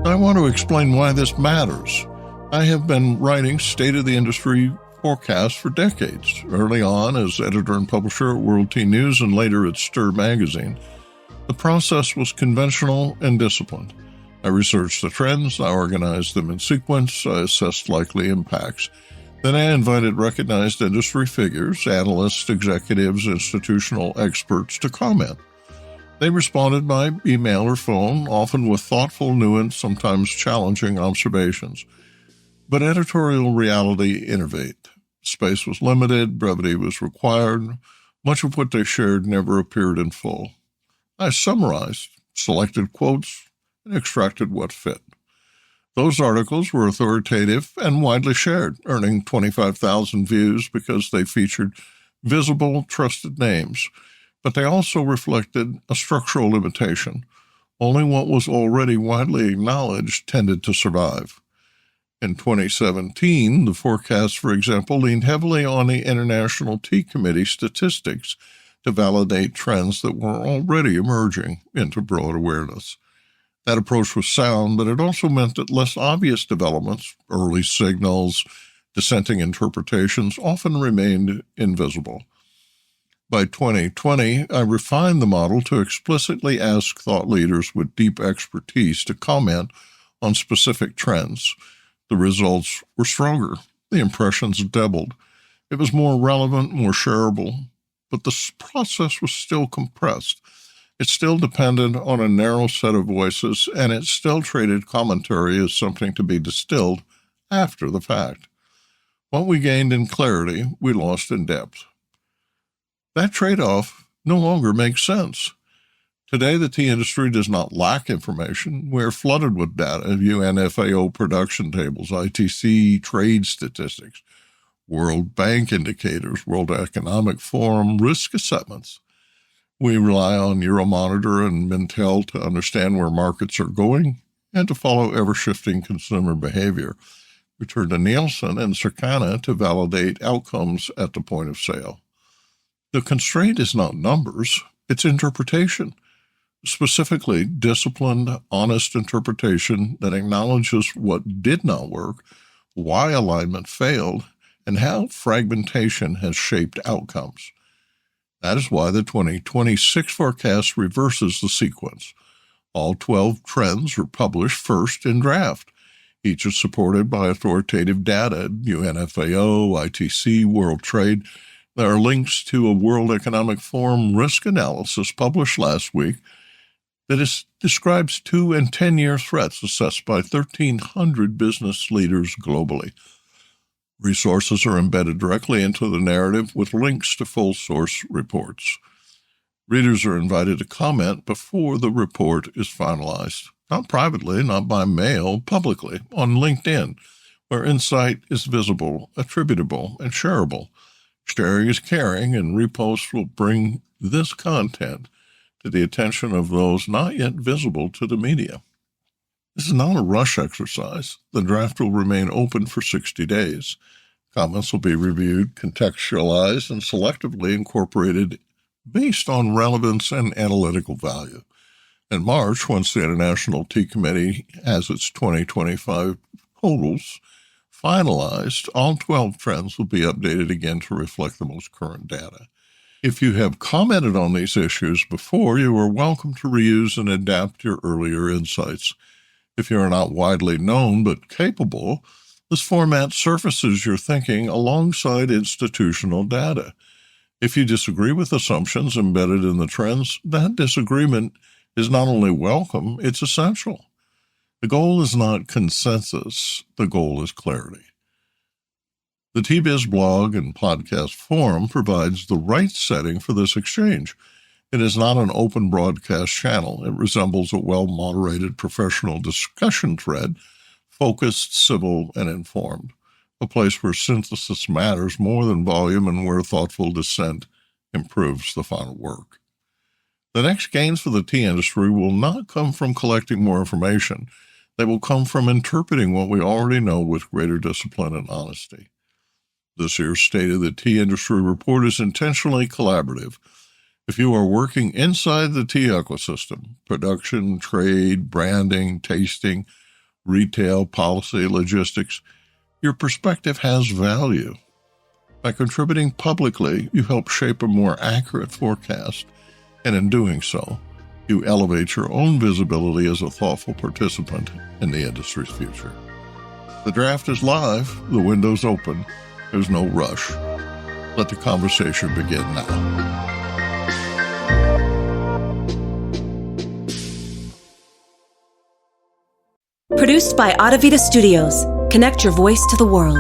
I want to explain why this matters. I have been writing state-of-the-industry forecasts for decades, early on as editor and publisher at World Tea News and later at Stir Magazine. The process was conventional and disciplined. I researched the trends, I organized them in sequence, I assessed likely impacts. Then I invited recognized industry figures, analysts, executives, institutional experts to comment. They responded by email or phone, often with thoughtful, nuanced, sometimes challenging observations. But editorial reality intervened. Space was limited, brevity was required. Much of what they shared never appeared in full. I summarized, selected quotes, and extracted what fit. Those articles were authoritative and widely shared, earning 25,000 views because they featured visible, trusted names. But they also reflected a structural limitation. Only what was already widely acknowledged tended to survive. In 2017, the forecast, for example, leaned heavily on the International Tea Committee statistics to validate trends that were already emerging into broad awareness. That approach was sound, but it also meant that less obvious developments, early signals, dissenting interpretations, often remained invisible. By 2020, I refined the model to explicitly ask thought leaders with deep expertise to comment on specific trends. The results were stronger. The impressions doubled. It was more relevant, more shareable, but the process was still compressed. It still depended on a narrow set of voices, and it still treated commentary as something to be distilled after the fact. What we gained in clarity, we lost in depth. That trade-off no longer makes sense. Today, the tea industry does not lack information. We're flooded with data, UNFAO production tables, ITC trade statistics, World Bank indicators, World Economic Forum risk assessments. We rely on Euromonitor and Mintel to understand where markets are going and to follow ever-shifting consumer behavior. We turn to Nielsen and Circana to validate outcomes at the point of sale. The constraint is not numbers, it's interpretation. Specifically, disciplined, honest interpretation that acknowledges what did not work, why alignment failed, and how fragmentation has shaped outcomes. That is why the 2026 forecast reverses the sequence. All 12 trends are published first in draft. Each is supported by authoritative data, UNFAO, ITC, World Trade. There are links to a World Economic Forum risk analysis published last week that describes 2- and 10-year threats assessed by 1,300 business leaders globally. Resources are embedded directly into the narrative with links to full source reports. Readers are invited to comment before the report is finalized, not privately, not by mail, publicly, on LinkedIn, where insight is visible, attributable, and shareable. Sharing is caring, and reposts will bring this content to the attention of those not yet visible to the media. This is not a rush exercise. The draft will remain open for 60 days. Comments will be reviewed, contextualized, and selectively incorporated based on relevance and analytical value. In March, once the International Tea Committee has its 2025 totals finalized, all 12 trends will be updated again to reflect the most current data. If you have commented on these issues before, you are welcome to reuse and adapt your earlier insights. If you are not widely known but capable, this format surfaces your thinking alongside institutional data. If you disagree with assumptions embedded in the trends, that disagreement is not only welcome, it's essential. The goal is not consensus, the goal is clarity. The TBiz blog and podcast forum provides the right setting for this exchange. It is not an open broadcast channel. It resembles a well-moderated professional discussion thread, focused, civil, and informed, a place where synthesis matters more than volume and where thoughtful dissent improves the final work. The next gains for the tea industry will not come from collecting more information. They will come from interpreting what we already know with greater discipline and honesty. This year's State of the Tea Industry report is intentionally collaborative. If you are working inside the tea ecosystem, production, trade, branding, tasting, retail, policy, logistics, your perspective has value. By contributing publicly, you help shape a more accurate forecast, and in doing so, you elevate your own visibility as a thoughtful participant in the industry's future. The draft is live, the window's open, there's no rush. Let the conversation begin now. Produced by Audavita Studios. Connect your voice to the world.